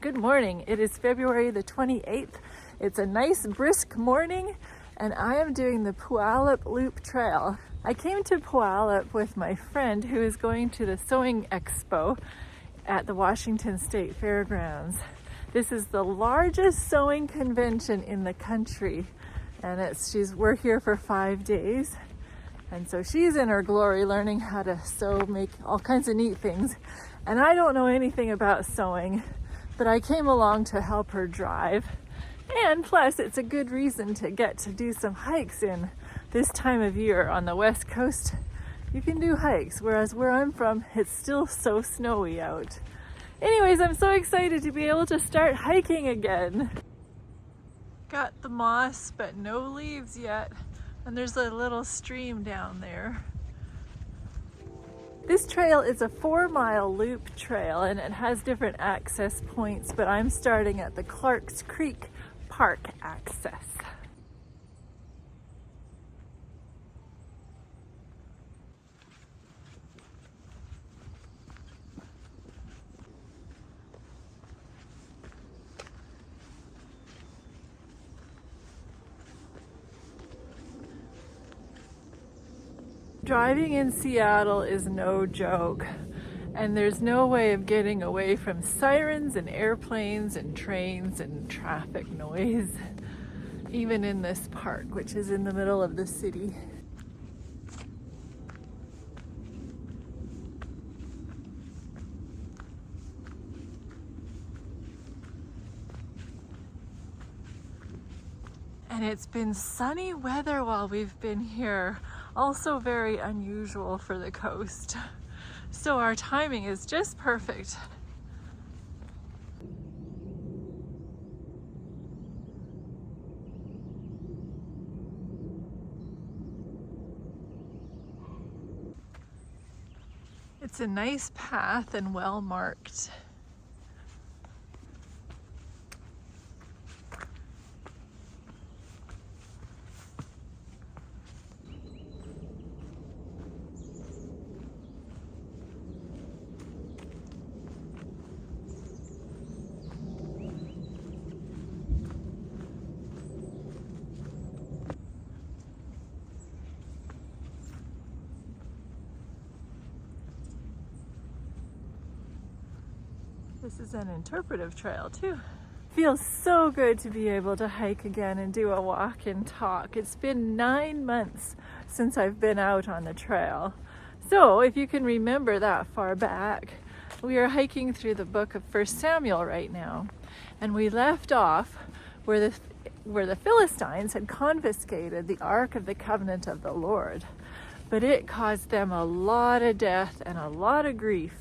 Good morning. It is February the 28th. It's a nice brisk morning and I am doing the Puyallup Loop Trail. I came to Puyallup with my friend who is going to the Sewing Expo at the Washington State Fairgrounds. This is the largest sewing convention in the country and we're here for 5 days. And so she's in her glory learning how to sew, make all kinds of neat things. And I don't know anything about sewing, but I came along to help her drive. And plus, it's a good reason to get to do some hikes in this time of year on the West Coast. You can do hikes, whereas where I'm from, it's still so snowy out. Anyways, I'm so excited to be able to start hiking again. Got the moss, but no leaves yet. And there's a little stream down there. This trail is a 4-mile loop trail and it has different access points, but I'm starting at the Clarks Creek Park access. Driving in Seattle is no joke, and there's no way of getting away from sirens and airplanes and trains and traffic noise, even in this park, which is in the middle of the city. And it's been sunny weather while we've been here. Also very unusual for the coast. So our timing is just perfect. It's a nice path and well marked. This is an interpretive trail too. Feels so good to be able to hike again and do a walk and talk. It's been 9 months since I've been out on the trail. So if you can remember that far back, we are hiking through the book of 1 Samuel right now. And we left off where the Philistines had confiscated the Ark of the Covenant of the Lord. But it caused them a lot of death and a lot of grief.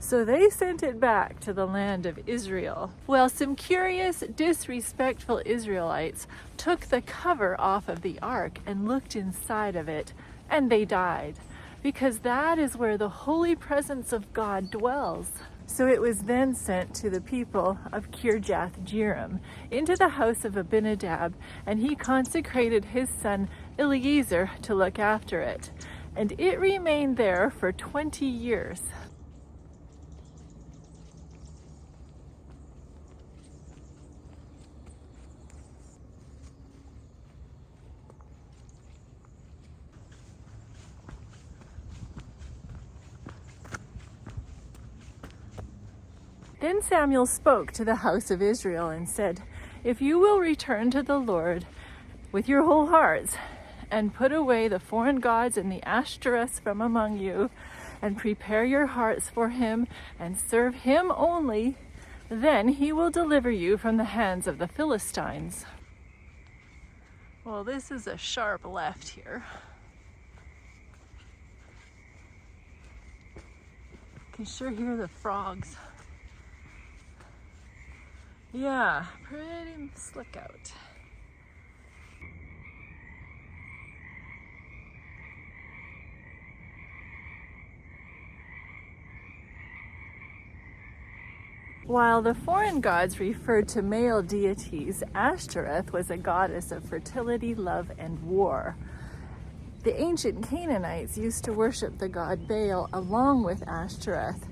So they sent it back to the land of Israel. Well, some curious, disrespectful Israelites took the cover off of the ark and looked inside of it, and they died, because that is where the holy presence of God dwells. So it was then sent to the people of Kirjath-jearim into the house of Ebenezer, and he consecrated his son Ebenezer to look after it. And it remained there for 20 years. Then Samuel spoke to the house of Israel and said, "If you will return to the Lord with your whole hearts, and put away the foreign gods and the Ashtoreths from among you, and prepare your hearts for him, and serve him only, then he will deliver you from the hands of the Philistines." Well, this is a sharp left here. You can sure hear the frogs. Yeah, pretty slick out. While the foreign gods referred to male deities, Ashtoreth was a goddess of fertility, love, and war. The ancient Canaanites used to worship the god Baal along with Ashtoreth,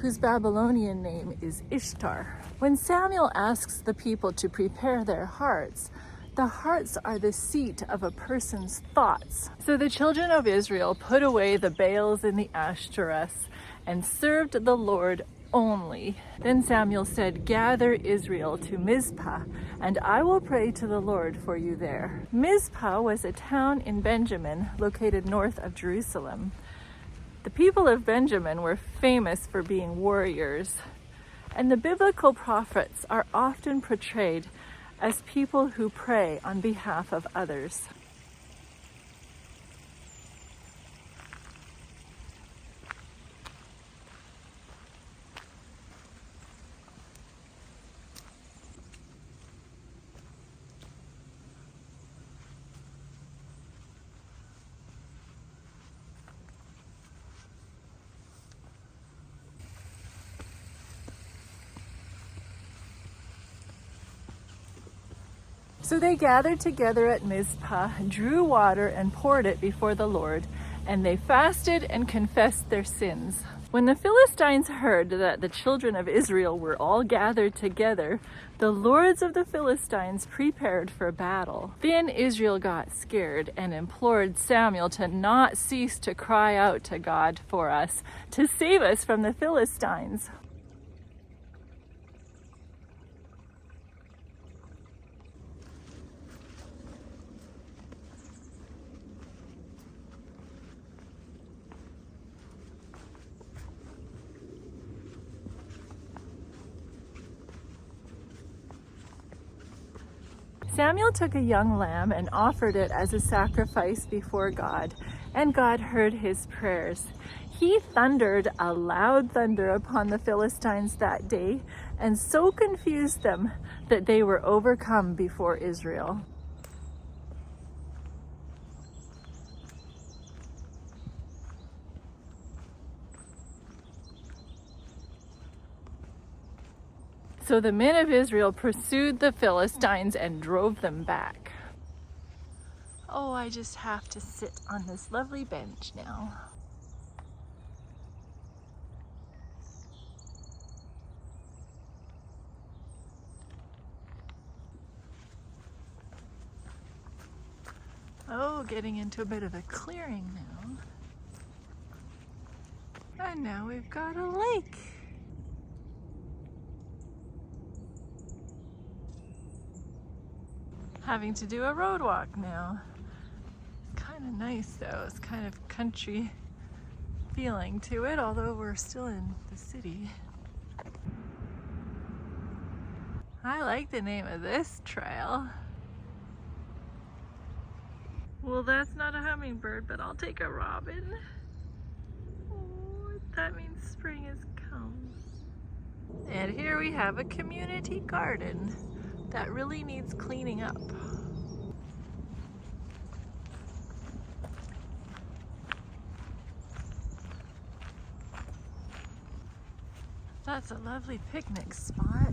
whose Babylonian name is Ishtar. When Samuel asks the people to prepare their hearts, the hearts are the seat of a person's thoughts. So the children of Israel put away the Baals and the Ashtoreths and served the Lord only. Then Samuel said, "Gather Israel to Mizpah, and I will pray to the Lord for you there." Mizpah was a town in Benjamin located north of Jerusalem. The people of Benjamin were famous for being warriors, and the biblical prophets are often portrayed as people who pray on behalf of others. So they gathered together at Mizpah, drew water and poured it before the Lord, and they fasted and confessed their sins. When the Philistines heard that the children of Israel were all gathered together, the lords of the Philistines prepared for battle. Then Israel got scared and implored Samuel to not cease to cry out to God for us, to save us from the Philistines. Samuel took a young lamb and offered it as a sacrifice before God, and God heard his prayers. He thundered a loud thunder upon the Philistines that day, and so confused them that they were overcome before Israel. So the men of Israel pursued the Philistines and drove them back. Oh, I just have to sit on this lovely bench now. Oh, getting into a bit of a clearing now. And now we've got a lake. Having to do a road walk now. Kind of nice though, it's kind of country feeling to it, although we're still in the city. I like the name of this trail. Well, that's not a hummingbird, but I'll take a robin. Oh, that means spring has come. And here we have a community garden that really needs cleaning up. That's a lovely picnic spot.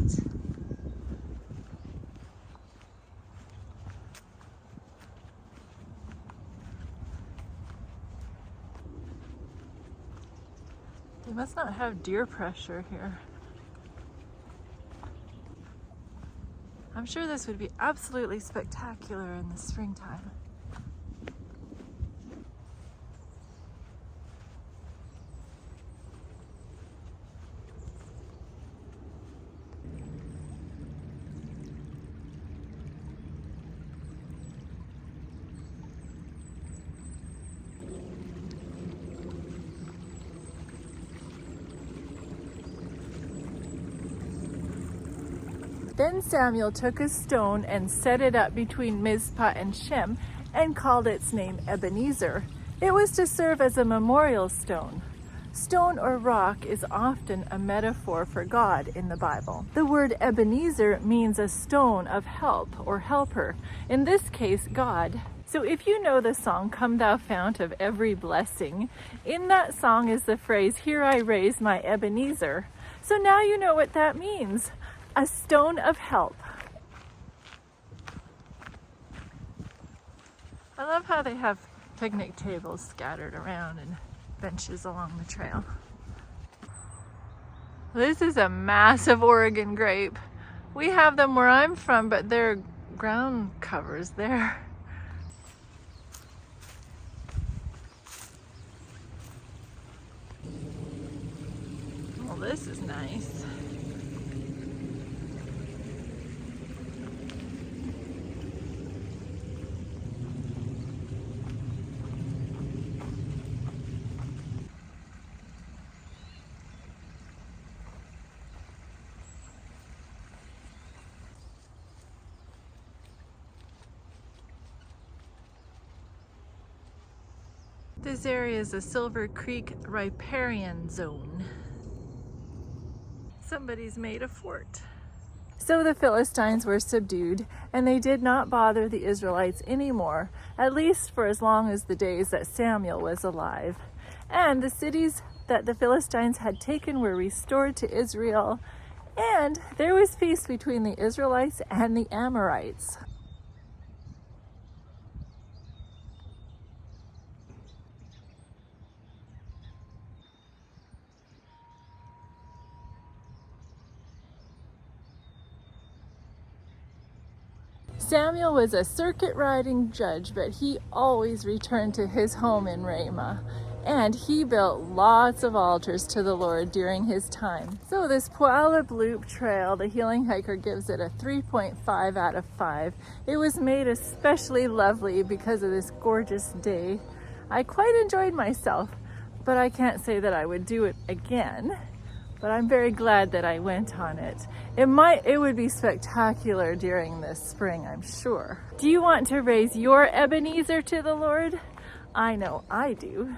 They must not have deer pressure here. I'm sure this would be absolutely spectacular in the springtime. Then Samuel took a stone and set it up between Mizpah and Shem and called its name Ebenezer. It was to serve as a memorial stone. Stone or rock is often a metaphor for God in the Bible. The word Ebenezer means a stone of help or helper, in this case, God. So if you know the song, "Come Thou Fount of Every Blessing," in that song is the phrase, "Here I raise my Ebenezer." So now you know what that means. A stone of help. I love how they have picnic tables scattered around and benches along the trail. This is a massive Oregon grape. We have them where I'm from, but they're ground covers there. Well, this is nice. This area is a Silver Creek riparian zone. Somebody's made a fort. So the Philistines were subdued, and they did not bother the Israelites anymore, at least for as long as the days that Samuel was alive. And the cities that the Philistines had taken were restored to Israel, and there was peace between the Israelites and the Amorites. Samuel was a circuit-riding judge, but he always returned to his home in Ramah, and he built lots of altars to the Lord during his time. So this Puyallup Loop Trail, the healing hiker gives it a 3.5 out of 5. It was made especially lovely because of this gorgeous day. I quite enjoyed myself, but I can't say that I would do it again. But I'm very glad that I went on it. It would be spectacular during this spring, I'm sure. Do you want to raise your Ebenezer to the Lord? I know I do.